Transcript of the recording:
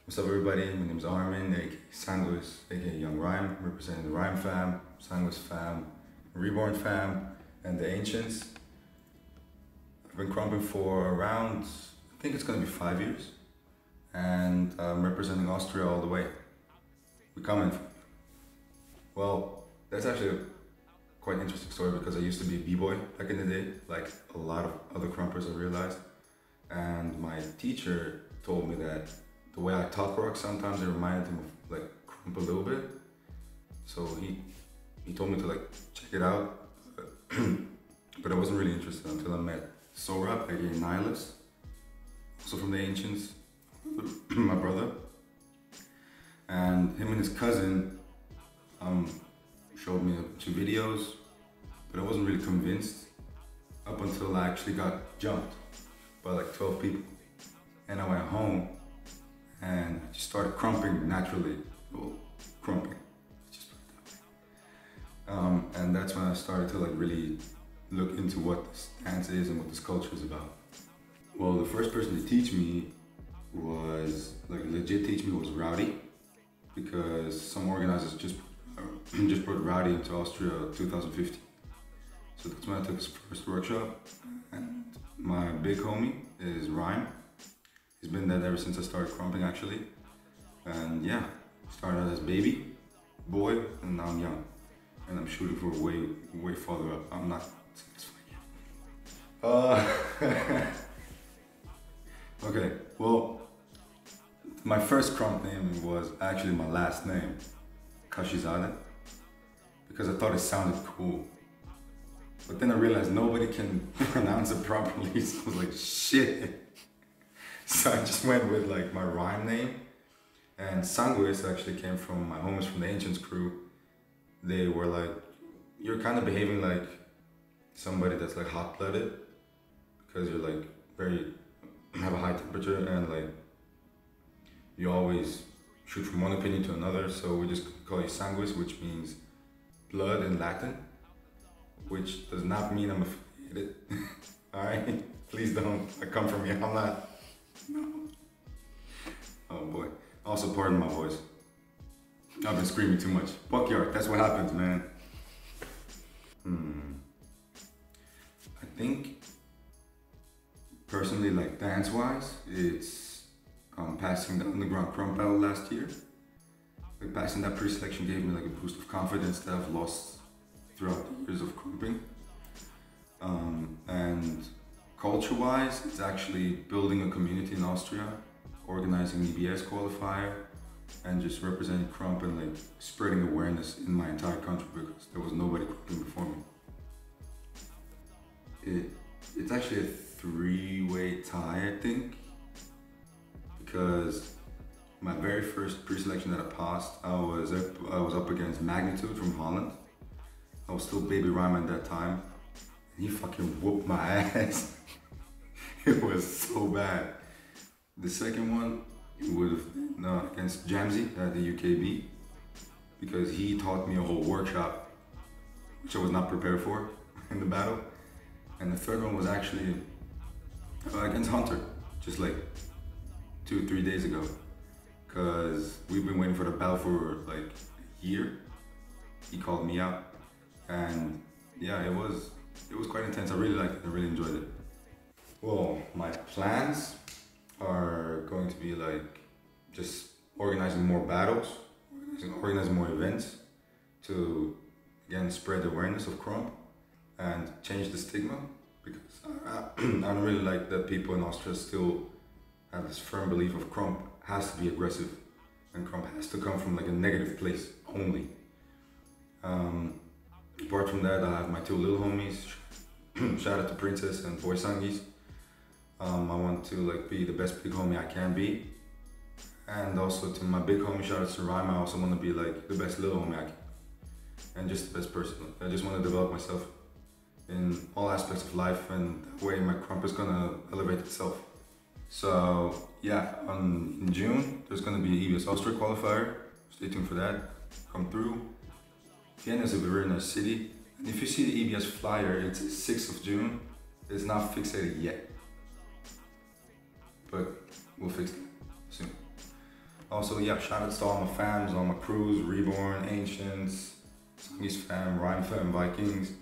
What's up everybody, my name is Armin, aka Sanguis, aka Young Rhyme, representing the Rhyme fam, Sanguis fam, Reborn fam, and the Ancients. I've been crumping for around, I think it's gonna be 5 years, and I'm representing Austria all the way. We're coming. Well, that's actually a quite interesting story because I used to be a b-boy back in the day, like a lot of other crumpers I realized, and my teacher told me that the way I talk rock sometimes it reminded him of like Krump a little bit. So he told me to like check it out, but I wasn't really interested until I met Sora, aka Nihilus, also from the Ancients, my brother, and him and his cousin showed me a bunch of videos, but I wasn't really convinced up until I actually got jumped by like 12 people, and I went home. And I just started crumping naturally. Well, crumping. Just put it that way. And that's when I started to like really look into what this dance is and what this culture is about. Well, the first person to teach me was, like legit teach me, was Rowdy, because some organizers just brought Rowdy into Austria 2015. So that's when I took his first workshop. And my big homie is Rhyme. He's been dead ever since I started crumping actually. And yeah, started out as baby, boy, and now I'm young. And I'm shooting for way farther up. I'm not satisfied. Okay, well, my first crump name was actually my last name, Kashizade, because I thought it sounded cool. But then I realized nobody can pronounce it properly, so I was like, shit. So I just went with like my rhyme name, and Sanguis actually came from my homies from the Ancients crew. They were like, you're kind of behaving like somebody that's like hot-blooded, because you're like have a high temperature and like you always shoot from one opinion to another. So we just call you Sanguis, which means blood in Latin, which does not mean I'm affiliated. Alright, please don't come for me, I'm not. No. Oh boy. Also, pardon my voice. I've been screaming too much. Buckyard, that's what happens, man. I think, personally, like dance-wise, it's passing the underground crump battle last year. Like passing that pre-selection gave me like a boost of confidence that I've lost throughout the years of crumping. And culture-wise, it's actually building a community in Austria, organizing an EBS qualifier, and just representing Krump and like spreading awareness in my entire country because there was nobody crumping before me. It's actually a three-way tie, I think, because my very first pre-selection that I passed, I was up against Magnitude from Holland. I was still baby rhyme at that time. He fucking whooped my ass. It was so bad. The second one would have been against Jamsey at the UKB, because he taught me a whole workshop, which I was not prepared for in the battle. And the third one was actually against Hunter, just like 2-3 days ago, because we've been waiting for the battle for like a year. He called me out, and yeah, it was quite intense. I really liked it, I really enjoyed it. Well, my plans are going to be like just organizing more battles, organizing more events to again spread the awareness of Krump and change the stigma, because I don't really like that people in Austria still have this firm belief of Krump has to be aggressive and Krump has to come from like a negative place only. Apart from that, I have my two little homies. Shout out to Princess and Boy Sanguis. I want to like be the best big homie I can be, and also to my big homie, shout out to Rhyme. I also want to be like the best little homie I can, and just the best person. I just want to develop myself in all aspects of life, and that way my Krump is gonna elevate itself. So yeah, in June there's gonna be an EBS Austria qualifier. Stay tuned for that. Come through. Vienna is a very nice city, and if you see the EBS flyer, it's 6th of June. It's not fixated yet, but we'll fix it soon. Also, yeah, shout outs to all my fams, all my crews, Reborn, Ancients, Sanguis fam, Rhyme fam, Vikings.